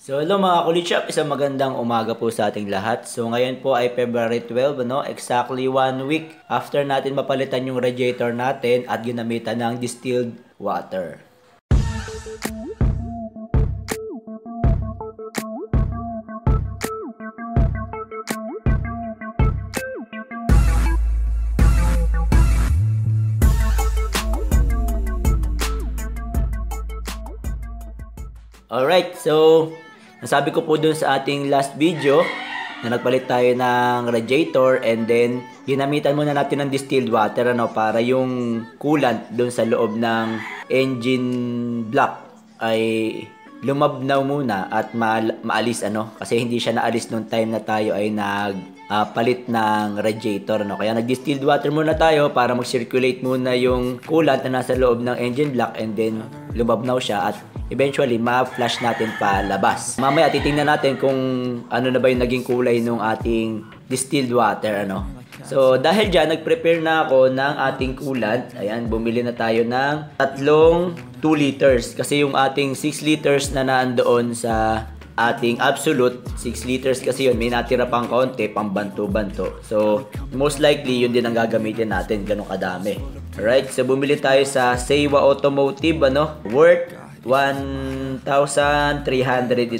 So hello mga kulitshop, isang magandang umaga po sa ating lahat. So ngayon po ay February 12, exactly 1 week after natin mapalitan yung radiator natin at ginamitan ng distilled water. Alright, so nasabi ko po dun sa ating last video na nagpalit tayo ng radiator and then ginamitan muna natin ng distilled water para yung coolant dun sa loob ng engine block ay lumabnaw muna at maalis kasi hindi siya naalis nung time na tayo ay palit ng radiator kaya nag-distilled water muna tayo para mag-circulate muna yung coolant na nasa loob ng engine block and then lumabnaw siya at eventually ma-flush natin palabas. Mamaya titingnan natin kung ano na ba yung naging kulay ng ating distilled water So dahil dyan nag-prepare na ako ng ating coolant. Ayan, bumili na tayo ng tatlong 2 liters kasi yung ating 6 liters na nandoon sa ating absolute 6 liters kasi yun may natira pang konti pang banto-banto. So most likely yun din ang gagamitin natin, ganun kadami. Alright, so bumili tayo sa Seiwa Automotive worth 1,300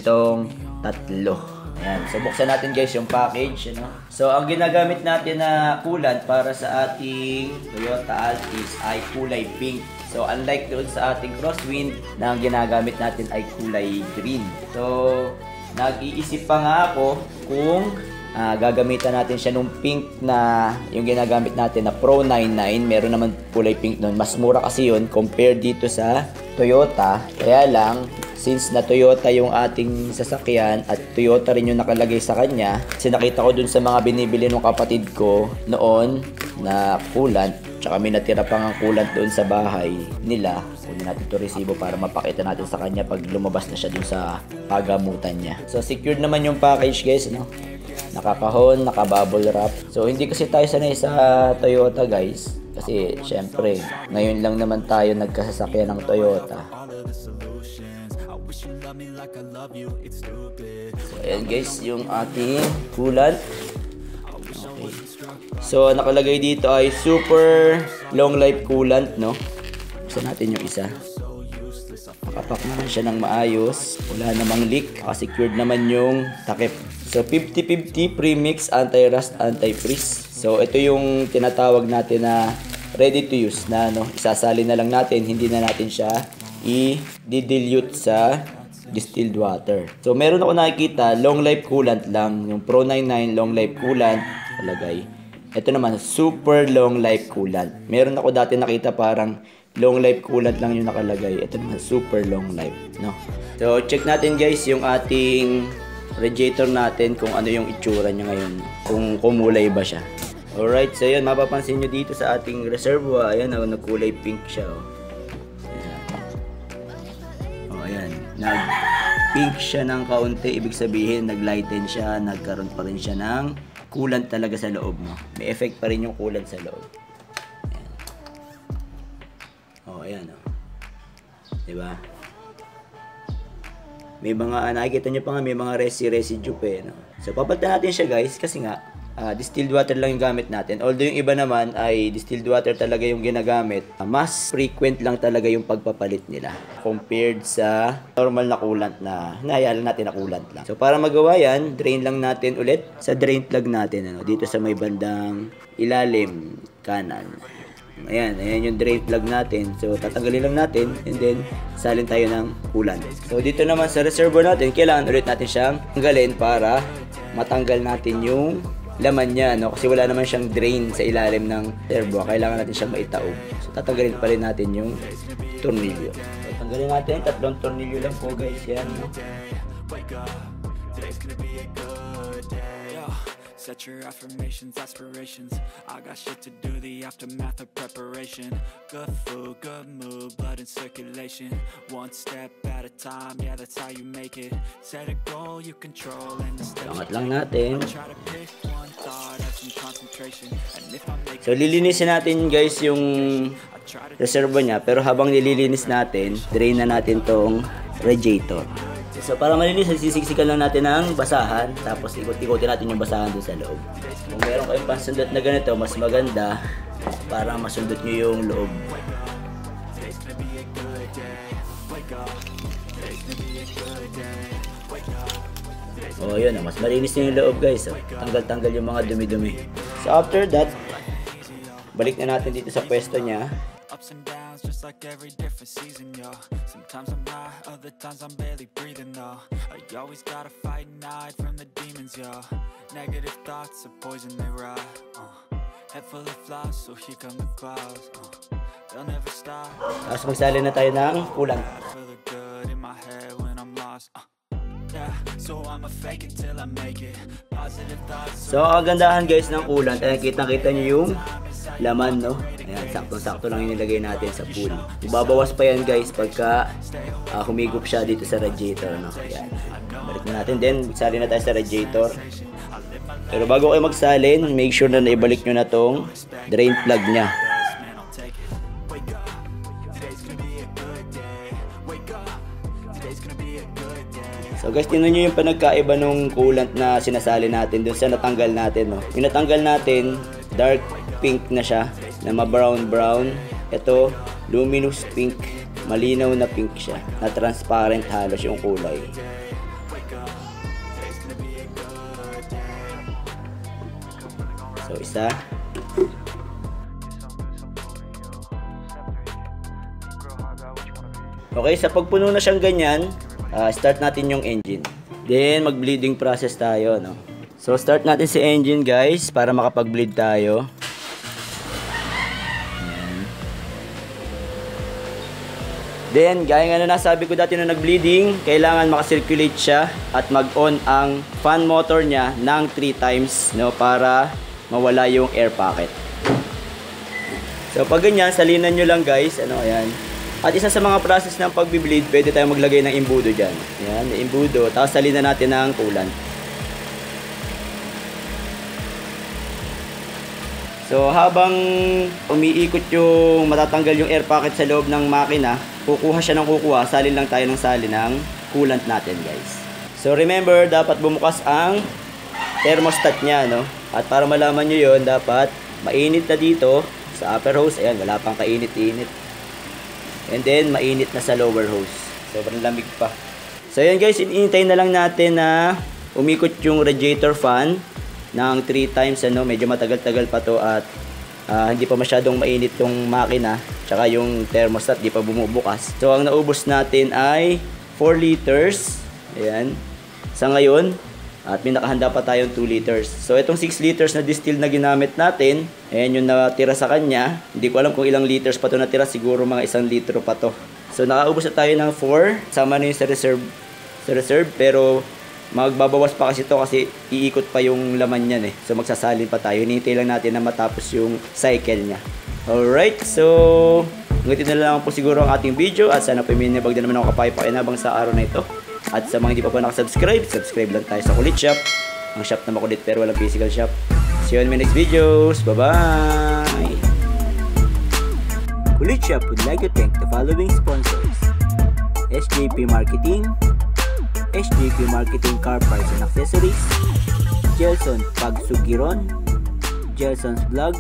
itong tatlo. Ayan, so buksan natin guys yung package. So ang ginagamit natin na coolant para sa ating Toyota Altis ay kulay pink. So unlike doon sa ating Crosswind na ang ginagamit natin ay kulay green. So nag-iisip pa nga ako kung gagamitan natin siya nung pink na yung ginagamit natin na Pro 99. Meron naman kulay pink nun. Mas mura kasi yun compared dito sa Toyota. Kaya lang, since na Toyota yung ating sasakyan at Toyota rin yung nakalagay sa kanya, kasi nakita ko dun sa mga binibili ng kapatid ko noon na coolant, tsaka may natira pang ang coolant doon sa bahay nila. Kunin natin ito resibo para mapakita natin sa kanya pag lumabas na siya dun sa pagamutan niya. So secured naman yung package guys, nakakahon, naka-bubble wrap. So hindi kasi tayo sanay sa Toyota guys. Kasi syempre, ngayon lang naman tayo nagkasasakyan ng Toyota. So ayan guys, yung ating coolant. Okay. So nakalagay dito ay super long life coolant, Buksan natin yung isa. Nakapak naman siya ng maayos. Wala namang leak. Secured naman yung takip. So 50-50 premix, anti-rust, anti-freeze. So ito yung tinatawag natin na ready to use na isasali na lang natin, hindi na natin siya i-dilute sa distilled water. So meron ako nakikita long life coolant lang, yung Pro 99 long life coolant talagay. Ito naman super long life coolant. Meron ako dati nakita parang long life coolant lang yung nakalagay. Ito naman super long life, So check natin guys yung ating radiator natin kung ano yung itsura niya ngayon, kung kumulay ba siya. Alright, so yun, mapapansin nyo dito sa ating reservoir, ayan, nagkulay pink siya. Ayan, nag-pink siya ng kaunti, ibig sabihin nag-lighten siya, nagkaroon pa rin siya ng coolant talaga sa loob, May effect pa rin yung coolant sa loob. Ayan. Diba? May mga, nakikita nyo pa nga, may mga residue pa So, papalitan natin siya guys, kasi nga, distilled water lang yung gamit natin. Although yung iba naman ay distilled water talaga yung ginagamit, mas frequent lang talaga yung pagpapalit nila compared sa normal na coolant na hinahayaan natin na coolant lang. So, para magawa yan, drain lang natin ulit sa drain plug natin, dito sa may bandang ilalim, kanan. Ayan yung drain plug natin. So, tatanggalin lang natin and then salin tayo ng coolant. So, dito naman sa reservoir natin, kailangan ulit natin siyang tanggalin para matanggal natin yung laman niya, Kasi wala naman siyang drain sa ilalim ng reservoir. Kailangan natin siyang maitaob. So, tatanggalin pa rin natin yung tornilyo. So, tanggalin natin. 3 tornilyo lang po guys. Yan, Set your affirmations, aspirations. I got shit to do, the aftermath of preparation. Good food, good mood, blood in circulation. One step at a time, yeah, that's how you make it. Set a goal you control and the steps angat lang natin. try to pick one thought, have some concentration. And if I make So, lilinisin natin guys yung reservoir niya. Pero habang nililinis natin, drain na natin tong radiator. So para malinis, sisiksikan lang natin ng basahan. Tapos ikot-ikotin natin yung basahan doon sa loob. Kung meron kayong pansundot na ganito, mas maganda para masundot nyo yung loob. Oh, yun, mas malinis na yung loob guys. Tanggal-tanggal yung mga dumi-dumi. So after that, balik na natin dito sa pwesto niya. Ups and downs, just like every different season, yo. Sometimes I'm high, other times I'm barely breathing, though. I always gotta fight and hide from the demons, yo. Negative thoughts are poison, they rot. Head full of flies, so here come the clouds. They'll never stop. Tapos magsali na tayo ng kulang. Feel the good in my head when I'm lost. Yeah, so I'ma fake it till I make it. Positive thoughts. So ang gandahan guys ng kulang, kitang-kita nyo yung laman, no? Ayan, sakto-sakto lang yung nilagay natin sa pool. Ibabawas pa yan guys pagka humigop siya dito sa radiator, no? Ayan. Balik na natin, then magsali na tayo sa radiator. Pero bago kayo magsalin, make sure na naibalik nyo na tong drain plug nya. So guys, tingnan nyo yung panagkaiba nung coolant na sinasali natin dun sa natanggal natin, no? Yung natanggal natin, dark pink na siya, na ma-brown-brown. Ito, luminous pink, malinaw na pink siya, na transparent halos yung kulay. So isa. Okay, sa pagpuno na siyang ganyan, start natin yung engine. Then mag-bleeding process tayo, no? So start natin si engine guys para makapag-bleed tayo. Then gaya nga na nasabi ko dati na nag-bleeding, kailangan makasirculate siya at mag-on ang fan motor niya ng 3 times, no, para mawala yung air pocket. So pag ganyan, salinan nyo lang guys, ano, ayan. At isa sa mga process ng pagbi-bleed, pwede tayong maglagay ng imbudo dyan. Ayan, imbudo. Tapos salinan natin ng coolant. So habang umiikot yung matatanggal yung air pocket sa loob ng makina, kukuha siya ng kukuha, salin lang tayo ng salin ng coolant natin guys. So remember, dapat bumukas ang thermostat niya, no? At para malaman nyo yun, dapat mainit na dito sa upper hose. Ayan, wala pang kainit-init. And then mainit na sa lower hose. Sobrang lamig pa. So ayan guys, inintay na lang natin na umikot yung radiator fan ng 3 times, ano, medyo matagal-tagal pa to at hindi pa masyadong mainit yung makina, tsaka yung thermostat di pa bumubukas. So ang naubos natin ay 4 liters. Ayan. Sa ngayon, at may nakahanda pa tayong 2 liters. So itong 6 liters na distill na ginamit natin, ayan yung natira sa kanya. Hindi ko alam kung ilang liters pa to natira, siguro mga 1 litro pa to. So nakaubos na tayo ng 4, sama na yung sa reserve, pero magbabawas pa kasi to kasi iikot pa yung laman niyan eh. So magsasalin pa tayo. Hinihintay lang natin na matapos yung cycle niya. Alright, so hanggang na lang po siguro ang ating video at sana po may nabag na naman ako kapakipakinabang sa araw na ito. At sa mga hindi pa po nakasubscribe, subscribe lang tayo sa Kulit Shop. Ang shop na makulit pero walang physical shop. See you on my next videos. Bye-bye! Kulit Shop would like to thank the following sponsors: SJP Marketing, SJP Marketing Car Parts and Accessories, Gelson Pagsugiron, Gelson's Vlog,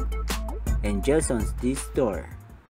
and Gelson's D-Store.